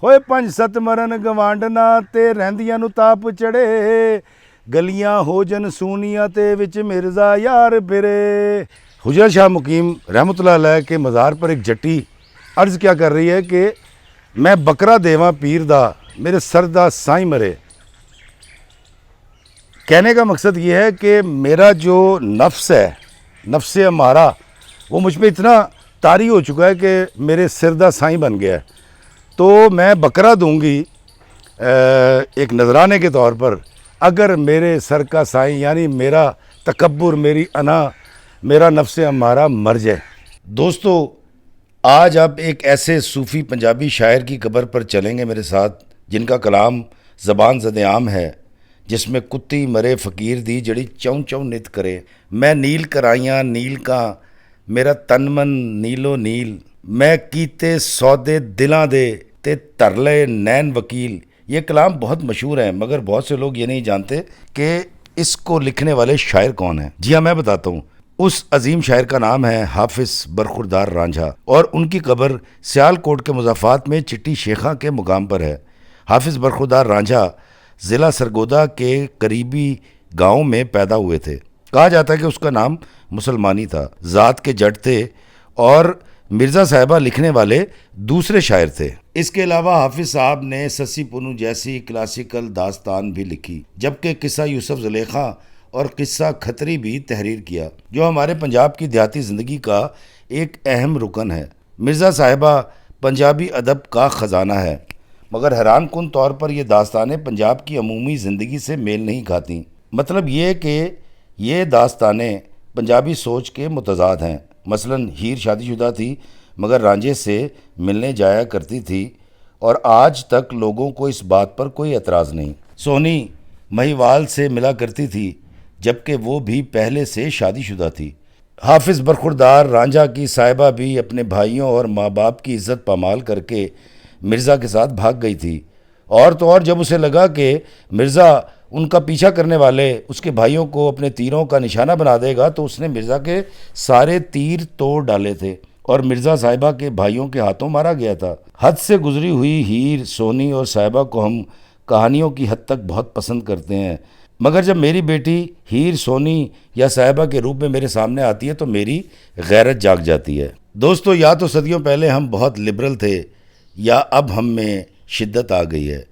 होए 5-7 मरन गवांडना ते रहंदियां नू ताप चढ़े, गलियां हो जन सूनियां ते विच मिर्ज़ा यार फिरे। हुजरा शाह मुकीम रहमतुल्लाह अलैह के मज़ार पर एक जट्टी अर्ज़ क्या कर रही है कि मैं बकरा देवा पीर दा मेरे सर दा साईं मरे। कहने का मकसद ये है कि मेरा जो नफ्स है, नफ्स हमारा, वो मुझ पर इतना तारी हो चुका है कि मेरे सिर दा साईं बन गया है। तो मैं बकरा दूंगी एक नजराने के तौर पर अगर मेरे सर का साईं यानी मेरा तकब्बुर, मेरी अना, मेरा नफ्स हमारा मर जाए। दोस्तों, आज आप एक ऐसे सूफ़ी पंजाबी शायर की कब्र पर चलेंगे मेरे साथ, जिनका कलाम ज़बान ज़द-ए-आम है, जिसमें कुत्ती मरे फ़कीर दी जड़ी चौं चौं नित करे। मैं नील कराइयां नील का मेरा तन मन नीलो नील, मैं कीते सौदे दिलां दे ते तरले नैन वकील। ये कलाम बहुत मशहूर है, मगर बहुत से लोग ये नहीं जानते कि इसको लिखने वाले शायर कौन हैं। जी हाँ, मैं बताता हूँ। उस अजीम शायर का नाम है हाफिज़ बरखुरदार रांझा और उनकी कब्र सियालकोट के मुज़ाफ़ात में चिट्टी शेखा के मुकाम पर है। हाफिज़ बरखुरदार रांझा ज़िला सरगोदा के करीबी गांव में पैदा हुए थे। कहा जाता है कि उसका नाम मुसलमानी था, ज़ात के जट थे और मिर्ज़ा साहिबा लिखने वाले दूसरे शायर थे। इसके अलावा हाफिज़ साहब ने सस्सी पुनू जैसी क्लासिकल दास्तान भी लिखी, जबकि किस्सा यूसुफ ज़ुलेखा और किस्सा खतरी भी तहरीर किया, जो हमारे पंजाब की देहाती ज़िंदगी का एक अहम रुकन है। मिर्ज़ा साहिबा पंजाबी अदब का ख़जाना है, मगर हैरान कुन तौर पर यह दास्तानें पंजाब की अमूमी ज़िंदगी से मेल नहीं खाती। मतलब ये कि ये दास्तानें पंजाबी सोच के मुतज़ाद हैं। मसलन हीर शादीशुदा थी मगर रांझे से मिलने जाया करती थी और आज तक लोगों को इस बात पर कोई एतराज़ नहीं। सोनी महिवाल से मिला करती थी जबकि वो भी पहले से शादीशुदा थी। हाफिज़ बरखुरदार रांझा की साहिबा भी अपने भाइयों और माँ बाप की इज़्ज़त पामाल करके मिर्ज़ा के साथ भाग गई थी। और तो और जब उसे लगा कि मिर्ज़ा उनका पीछा करने वाले उसके भाइयों को अपने तीरों का निशाना बना देगा, तो उसने मिर्ज़ा के सारे तीर तोड़ डाले थे और मिर्ज़ा साहिबा के भाइयों के हाथों मारा गया था। हद से गुजरी हुई हीर, सोनी और साहिबा को हम कहानियों की हद तक बहुत पसंद करते हैं, मगर जब मेरी बेटी हीर, सोनी या साहिबा के रूप में मेरे सामने आती है तो मेरी गैरत जाग जाती है। दोस्तों, या तो सदियों पहले हम बहुत लिबरल थे या अब हम में शिद्दत आ गई है,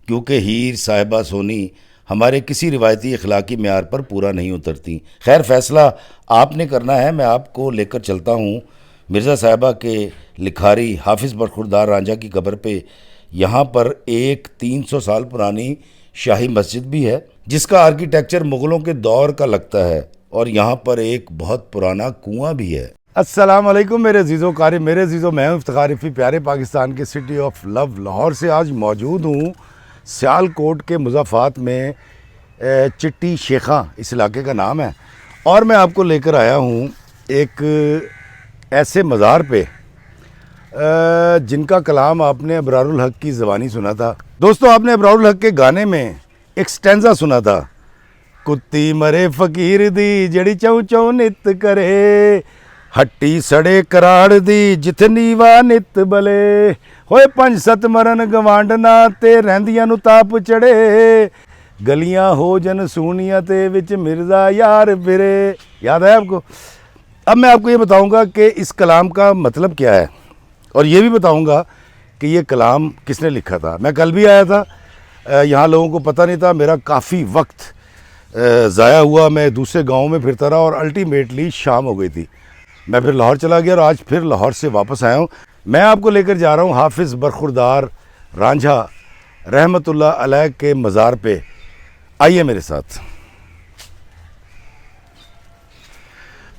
क्योंकि हीर, साहिबा, सोनी हमारे किसी रिवायती अखलाकी म्यार पर पूरा नहीं उतरती। खैर, फ़ैसला आपने करना है। मैं आपको लेकर चलता हूँ मिर्ज़ा साहिबा के लिखारी हाफिज़ बरखुरदार रांझा की कब्र पे। यहाँ पर एक 300 साल पुरानी शाही मस्जिद भी है, जिसका आर्किटेक्चर मुग़लों के दौर का लगता है, और यहाँ पर एक बहुत पुराना कुआं भी है। अस्सलाम वालेकुम मेरे अजीज़ों कारी, मेरे अजीज़ों, मैं हूँ इफ्तिखार रिफ़ी, प्यारे पाकिस्तान के सिटी ऑफ लव लाहौर से आज मौजूद हूँ सियालकोट के मुज़ाफ़ात में। चिट्टी शेखा इस इलाके का नाम है, और मैं आपको लेकर आया हूँ एक ऐसे मज़ार पे जिनका कलाम आपने अबरारुल हक की ज़बानी सुना था। दोस्तों, आपने अबरारुल हक के गाने में एक स्टैंज़ा सुना था, कुत्ती मरे फ़कीर दी जड़ी चौं चौं नित करे, हट्टी सड़े कराड़ दी जिथे नीवा नित बले, होए 5-7 मरन गवांडना ते रहंदियां नू ताप चढ़े, गलियां हो जन सूनियां ते विच मिर्ज़ा यार फिरे। याद है आपको? अब मैं आपको ये बताऊंगा कि इस कलाम का मतलब क्या है, और ये भी बताऊंगा कि ये कलाम किसने लिखा था। मैं कल भी आया था, यहाँ लोगों को पता नहीं था। मेरा काफ़ी वक्त ज़ाया हुआ, मैं दूसरे गाँव में फिरता रहा और अल्टीमेटली शाम हो गई थी। मैं फिर लाहौर चला गया और आज फिर लाहौर से वापस आया हूँ। मैं आपको लेकर जा रहा हूँ हाफिज़ बरखुरदार रांझा रहमतुल्लाह अलैह के मज़ार पे। आइए मेरे साथ।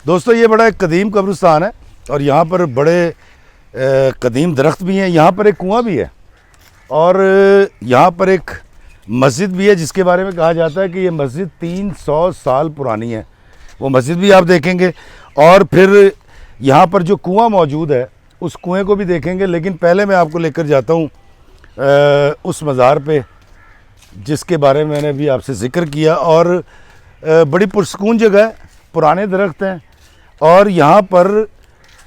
दोस्तों, ये बड़ा एक कदीम कब्रिस्तान है और यहाँ पर बड़े कदीम दरख्त भी हैं। यहाँ पर एक कुआं भी है और यहाँ पर एक मस्जिद भी है, जिसके बारे में कहा जाता है कि ये मस्जिद 300 साल पुरानी है। वो मस्जिद भी आप देखेंगे और फिर यहाँ पर जो कुआं मौजूद है उस कुएं को भी देखेंगे। लेकिन पहले मैं आपको लेकर जाता हूँ उस मज़ार पे जिसके बारे में मैंने अभी आपसे ज़िक्र किया, और बड़ी पुरसकून जगह है, पुराने दरख्त हैं और यहाँ पर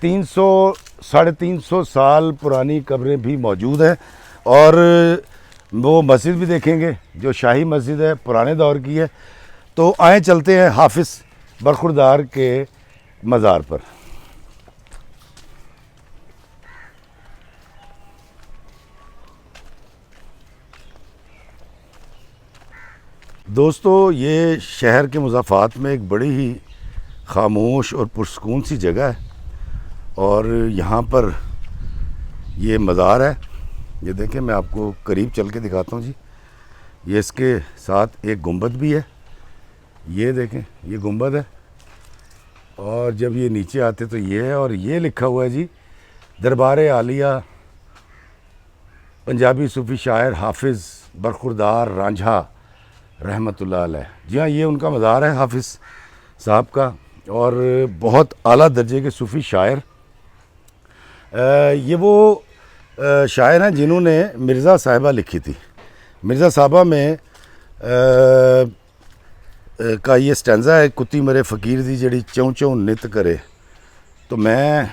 300 साढ़े 300 साल पुरानी कब्रें भी मौजूद हैं। और वो मस्जिद भी देखेंगे जो शाही मस्जिद है, पुराने दौर की है। तो आए चलते हैं हाफिज़ बरखुरदार के मज़ार पर। दोस्तों, ये शहर के मुज़ाफ़ात में एक बड़ी ही ख़ामोश और पुरसकून सी जगह है। और यहाँ पर ये मज़ार है, ये देखें, मैं आपको करीब चल के दिखाता हूँ जी। ये इसके साथ एक गुंबद भी है, ये देखें, ये गुंबद है। और जब ये नीचे आते तो ये है, और ये लिखा हुआ है जी, दरबार आलिया पंजाबी सूफ़ी शायर हाफिज़ बरखुरदार रांझा रहमतुल्लाह अलैह। जी हाँ, ये उनका मज़ार है हाफिज़ साहब का, और बहुत आला दर्जे के सूफ़ी शायर। ये वो शायर हैं जिन्होंने मिर्ज़ा साहिबा लिखी थी। मिर्ज़ा साहिबा में का ये स्टैंज़ा है, कुत्ती मरे फ़कीर दी जड़ी चौं चौं नित करे। तो मैं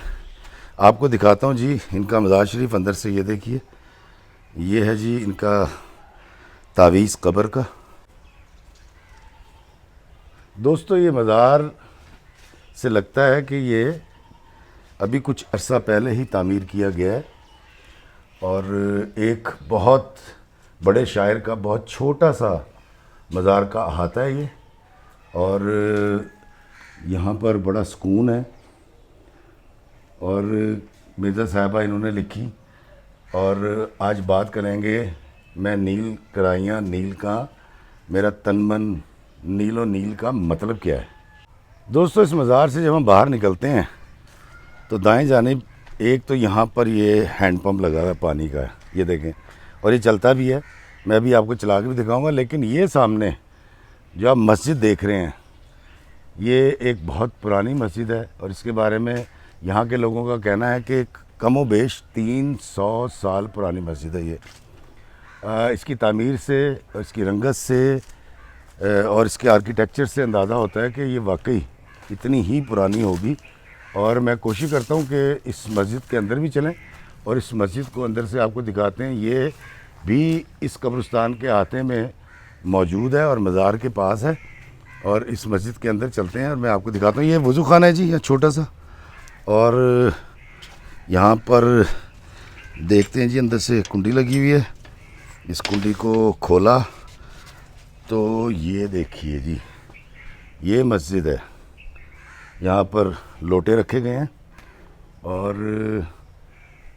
आपको दिखाता हूँ जी इनका मज़ार शरीफ अंदर से। ये देखिए, ये है जी इनका तावीज़ कब्र का। दोस्तों, ये मज़ार से लगता है कि ये अभी कुछ अरसा पहले ही तामीर किया गया है, और एक बहुत बड़े शायर का बहुत छोटा सा मज़ार का अहाता है ये। और यहाँ पर बड़ा सुकून है। और मिर्ज़ा साहिबा इन्होंने लिखी। और आज बात करेंगे मैं नील कराइयाँ नील का, मेरा तन मन नीलो नील का मतलब क्या है। दोस्तों, इस मज़ार से जब हम बाहर निकलते हैं तो दाएं जानिब एक तो यहाँ पर ये हैंड पंप लगा हुआ है पानी का, ये देखें, और ये चलता भी है। मैं अभी आपको चला के भी दिखाऊंगा। लेकिन ये सामने जो आप मस्जिद देख रहे हैं, ये एक बहुत पुरानी मस्जिद है, और इसके बारे में यहाँ के लोगों का कहना है कि कमो बेश 300 साल पुरानी मस्जिद है ये। इसकी तामीर से, इसकी रंगत से और इसके आर्किटेक्चर से अंदाज़ा होता है कि ये वाकई इतनी ही पुरानी होगी। और मैं कोशिश करता हूँ कि इस मस्जिद के अंदर भी चलें और इस मस्जिद को अंदर से आपको दिखाते हैं। ये भी इस कब्रिस्तान के अहाते में मौजूद है और मज़ार के पास है। और इस मस्जिद के अंदर चलते हैं और मैं आपको दिखाता हूँ। ये वज़ू खाना है जी, यहाँ छोटा सा। और यहाँ पर देखते हैं जी, अंदर से कुंडी लगी हुई है। इस कुंडी को खोला तो ये देखिए जी, ये मस्जिद है। यहाँ पर लोटे रखे गए हैं, और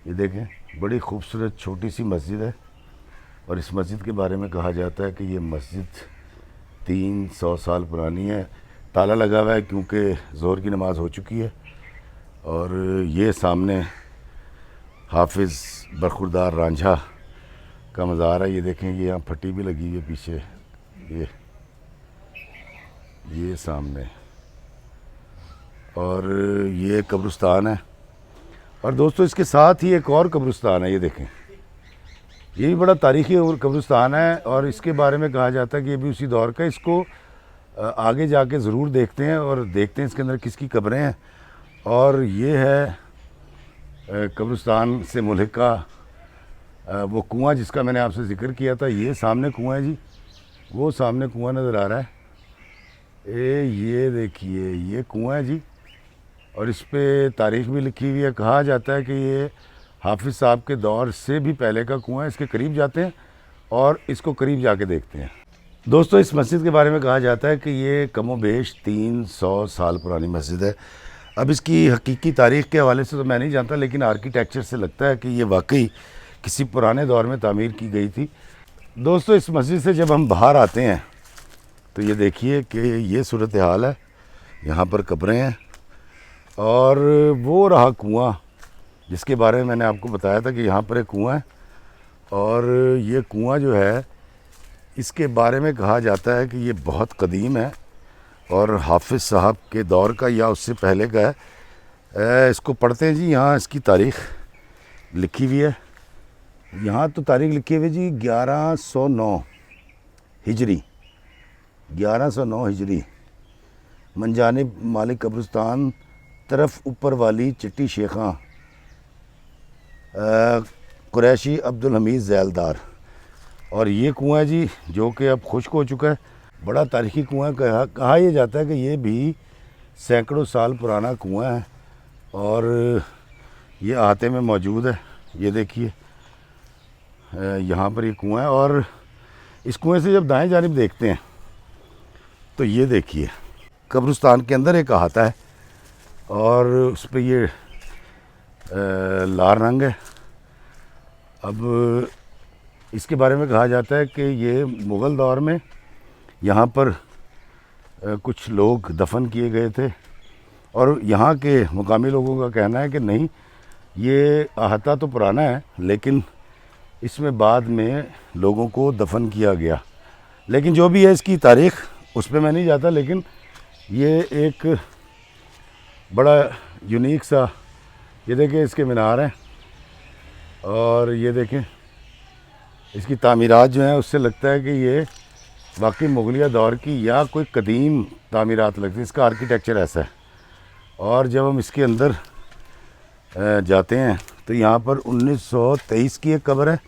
ये देखें, बड़ी खूबसूरत छोटी सी मस्जिद है। और इस मस्जिद के बारे में कहा जाता है कि ये मस्जिद 300 साल पुरानी है। ताला लगा हुआ है क्योंकि ज़ोहर की नमाज़ हो चुकी है। और ये सामने हाफिज़ बरखुरदार रांझा का मज़ार है। ये देखें, ये यहाँ फट्टी भी लगी हुई है पीछे, ये सामने। और ये कब्रिस्तान है। और दोस्तों, इसके साथ ही एक और कब्रिस्तान है, ये देखें, ये भी बड़ा तारीख़ी कब्रिस्तान है। और इसके बारे में कहा जाता है कि ये भी उसी दौर का। इसको आगे जाके ज़रूर देखते हैं और देखते हैं इसके अंदर किसकी कब्रें हैं। और ये है कब्रिस्तान से मुल्हिका वो कुआं जिसका मैंने आपसे ज़िक्र किया था। ये सामने कुआं है जी, वो सामने कुआं नज़र आ रहा है। ये देखिए, ये कुआं है जी, और इस पे तारीख़ भी लिखी हुई है। कहा जाता है कि ये हाफिज़ साहब के दौर से भी पहले का कुआं है। इसके करीब जाते हैं और इसको करीब जाके देखते हैं। दोस्तों, इस मस्जिद के बारे में कहा जाता है कि ये कमोबेश 300 साल पुरानी मस्जिद है। अब इसकी हकीकी तारीख़ के हवाले से तो मैं नहीं जानता, लेकिन आर्किटेक्चर से लगता है कि ये वाकई किसी पुराने दौर में तामीर की गई थी। दोस्तों, इस मस्जिद से जब हम बाहर आते हैं तो ये देखिए कि ये सूरत हाल है। यहाँ पर कब्रें हैं, और वो रहा कुआं जिसके बारे में मैंने आपको बताया था कि यहाँ पर एक कुआं है। और ये कुआं जो है, इसके बारे में कहा जाता है कि ये बहुत कदीम है और हाफिज़ साहब के दौर का या उससे पहले का है। इसको पढ़ते हैं जी, यहाँ इसकी तारीख़ लिखी हुई है। यहाँ तो तारीख़ लिखी हुई है जी 1109 हिजरी, 1109 हिजरी। मंजानिब मालिक कब्रिस्तान तरफ ऊपर वाली चिट्टी शेखा कुरैशी अब्दुल हमीद ज़ैलदार। और ये कुआं है जी, जो कि अब खुश्क हो चुका है। बड़ा तारीखी कुआं है। कहा यह जाता है कि ये भी सैकड़ों साल पुराना कुआं है और ये अहाते में मौजूद है। ये देखिए यहाँ पर ये कुआं है और इस कुएं से जब दाएं जानिब देखते हैं तो ये देखिए कब्रिस्तान के अंदर एक अहाता है और उस पर ये लाल रंग है। अब इसके बारे में कहा जाता है कि ये मुग़ल दौर में यहाँ पर कुछ लोग दफन किए गए थे और यहाँ के मुकामी लोगों का कहना है कि नहीं, ये अहाता तो पुराना है लेकिन इसमें बाद में लोगों को दफन किया गया। लेकिन जो भी है इसकी तारीख़ उस पर मैं नहीं जाता, लेकिन ये एक बड़ा यूनिक सा, ये देखें इसके मीनार हैं और ये देखें इसकी तामीरात जो हैं, उससे लगता है कि ये वाकई मुगलिया दौर की या कोई कदीम तामीरात लगती है। इसका आर्किटेक्चर ऐसा है। और जब हम इसके अंदर जाते हैं तो यहाँ पर 1923 की एक कब्र है।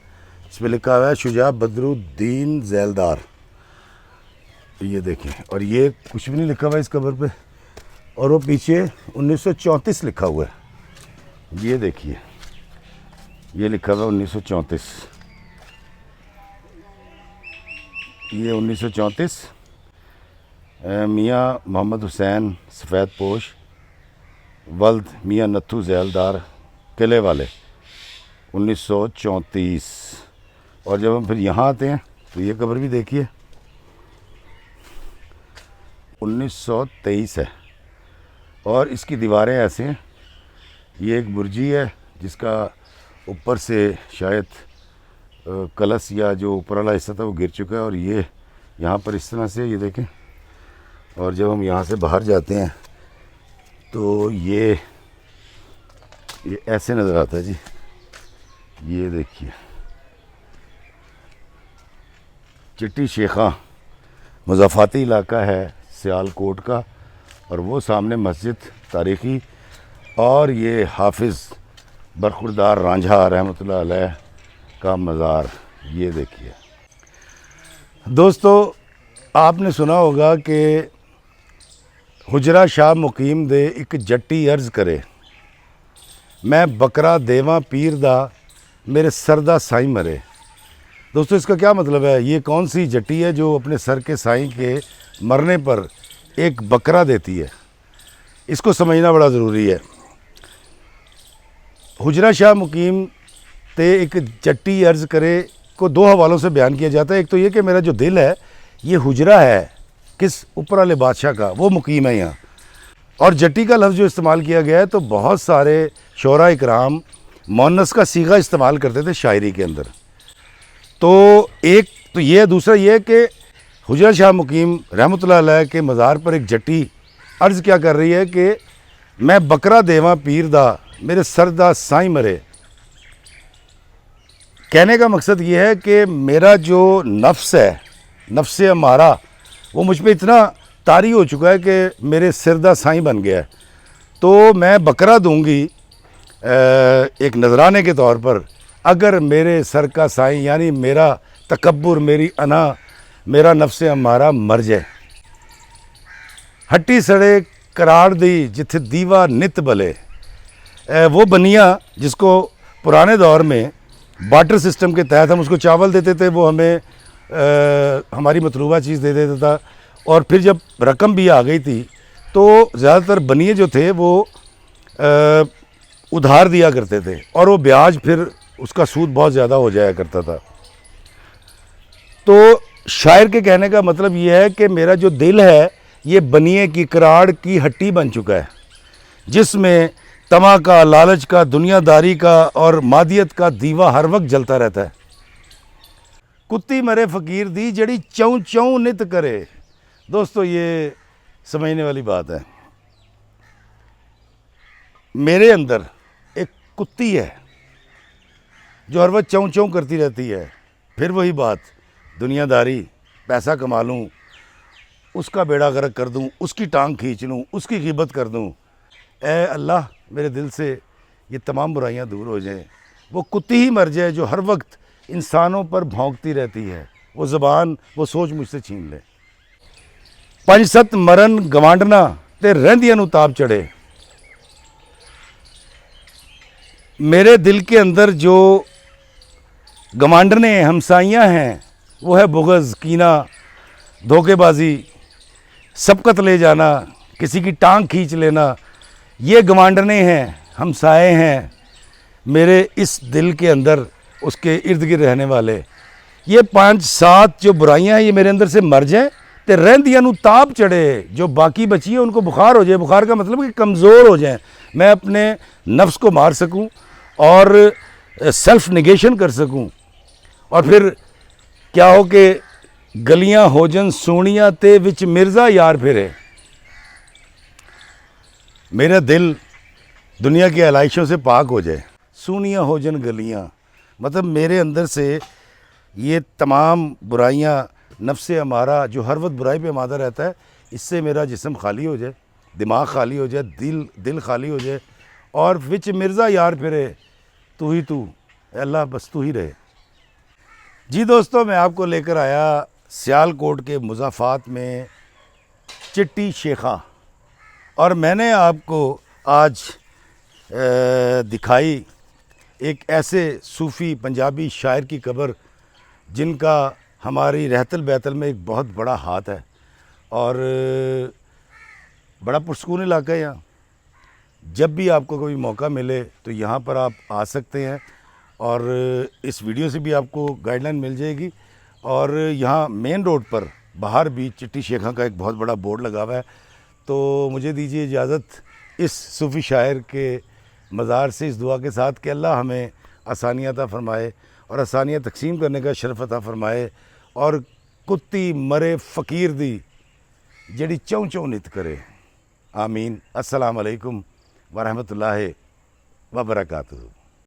इस पर लिखा हुआ है शुजा बदरुद्दीन ज़ैलदार। ये देखें, और ये कुछ भी नहीं लिखा हुआ है इस कब्र पे, और वो पीछे 1934 लिखा हुआ है। ये देखिए, ये लिखा हुआ है 1934। ये 1934 मियाँ मोहम्मद हुसैन सफ़ेद पोश वल्द मियाँ नथू ज़ैलदार किले वाले 1934। और जब हम फिर यहाँ आते हैं तो ये कब्र भी देखिए 1923 है और इसकी दीवारें ऐसे हैं। ये एक बुर्जी है जिसका ऊपर से शायद कलश या जो ऊपर वाला हिस्सा था वो गिर चुका है और ये यहाँ पर इस तरह से ये देखें। और जब हम यहाँ से बाहर जाते हैं तो ये ऐसे नज़र आता है जी। ये देखिए चिट्टी शेखा मुज़ाफ़ाती इलाका है सियालकोट का, और वो सामने मस्जिद तारीख़ी, और ये हाफिज़ बरखुरदार रांझा रहमतुल्लाह अलैह का मज़ार। ये देखिए दोस्तों, आपने सुना होगा कि हुजरा शाह मुकीम दे एक जट्टी अर्ज़ करे, मैं बकरा देवा पीर दा मेरे सर दा साईं मरे। दोस्तों इसका क्या मतलब है? ये कौन सी जट्टी है जो अपने सर के साईं के मरने पर एक बकरा देती है? इसको समझना बड़ा ज़रूरी है। हुजरा शाह मुकीम ते एक जट्टी अर्ज़ करे को दो हवालों से बयान किया जाता है। एक तो ये कि मेरा जो दिल है ये हुजरा है किस ऊपर वाले बादशाह का, वो मुकीम है यहाँ। और जट्टी का लफ्ज़ जो इस्तेमाल किया गया है तो बहुत सारे शोरा इकराम मुअन्नस का सीगा इस्तेमाल करते थे शायरी के अंदर। तो एक तो ये, दूसरा ये कि हुजरा शाह मुकीम रहमतुल्लाह अलैह के मज़ार पर एक जट्टी अर्ज़ क्या कर रही है कि मैं बकरा देवा पीर दा मेरे सर दा साईं मरे। कहने का मकसद ये है कि मेरा जो नफ्स है, नफ्स हमारा, वो मुझ पर इतना तारी हो चुका है कि मेरे सिर दा साईं बन गया है। तो मैं बकरा दूंगी एक नजराने के तौर पर अगर मेरे सर का साईं यानी मेरा तकब्बुर, मेरी अना, मेरा नफ्स हमारा मर जाए। हट्टी सड़े कराड़ दी जिथे दीवा नित बले। वो बनिया जिसको पुराने दौर में बाटर सिस्टम के तहत हम उसको चावल देते थे, वो हमें हमारी मतलूबा चीज़ दे देता था। और फिर जब रकम भी आ गई थी तो ज़्यादातर बनिए जो थे वो उधार दिया करते थे और वो ब्याज फिर उसका सूद बहुत ज़्यादा हो जाया करता था। तो शायर के कहने का मतलब ये है कि मेरा जो दिल है ये बनिए की कराड़ की हट्टी बन चुका है, जिसमें तमा का, लालच का, दुनियादारी का और मादियत का दीवा हर वक्त जलता रहता है। कुत्ती मरे फ़कीर दी जड़ी चौं चौं नित करे। दोस्तों ये समझने वाली बात है। मेरे अंदर एक कुत्ती है जो हर वक्त चौं चौं करती रहती है। फिर वही बात, दुनियादारी, पैसा कमा लूँ, उसका बेड़ा गर्क कर दूँ, उसकी टांग खींच लूँ, उसकी ग़ीबत कर दूँ। ऐ अल्लाह मेरे दिल से ये तमाम बुराइयां दूर हो जाएं। वो कुत्ती ही मर जाए जो हर वक्त इंसानों पर भौंकती रहती है। वो ज़बान, वो सोच मुझसे छीन ले। पंज सत मरन गवांडना ते रहंदियां नूं ताप चढ़े। मेरे दिल के अंदर जो गवांडने हमसाइयाँ हैं वो है बुग़्ज़, कीना, धोखेबाजी, सबकत ले जाना, किसी की टांग खींच लेना। ये गवांडने हैं, हमसाए हैं मेरे इस दिल के अंदर, उसके इर्द गिर्द रहने वाले। ये 5-7 जो बुराइयां हैं ये मेरे अंदर से मर जाएं तो रहंदियां नूं ताप चढ़े। जो बाकी बची है उनको बुखार हो जाए। बुखार का मतलब कि कमज़ोर हो जाएं, मैं अपने नफ्स को मार सकूं और सेल्फ निगेशन कर सकूं। और फिर क्या हो कि गलियां होजन सोनिया ते विच मिर्ज़ा यार फिरे। मेरा दिल दुनिया की आलाइशों से पाक हो जाए। सोनिया होजन गलियां, मतलब मेरे अंदर से ये तमाम बुराइयां, नफ्से अमारा जो हर वक्त बुराई पे आमादा रहता है, इससे मेरा जिस्म खाली हो जाए, दिमाग खाली हो जाए, दिल खाली हो जाए। और विच मिर्ज़ा यार फिरे, तू ही तू, अल्लाह बस तू ही रहे। जी दोस्तों, मैं आपको लेकर आया सियालकोट के मुज़ाफ़ात में चिट्टी शेखा, और मैंने आपको आज दिखाई एक ऐसे सूफ़ी पंजाबी शायर की कब्र जिनका हमारी रहतल बैतल में एक बहुत बड़ा हाथ है और बड़ा पुरसकून इलाका है यहाँ। जब भी आपको कोई मौका मिले तो यहाँ पर आप आ सकते हैं और इस वीडियो से भी आपको गाइडलाइन मिल जाएगी। और यहाँ मेन रोड पर बाहर भी चिट्टी शेखा का एक बहुत बड़ा बोर्ड लगा हुआ है। तो मुझे दीजिए इजाज़त इस सूफ़ी शायर के मज़ार से इस दुआ के साथ कि अल्लाह हमें आसानियाँ अता फ़रमाए और आसानियाँ तकसीम करने का शरफ़ अता फ़रमाए, और कुत्ती मरे फ़कीर दी जड़ी चौं चौं नित करे। आमीन। अस्सलाम वालेकुम व रहमतुल्लाहि व बरकातुहू।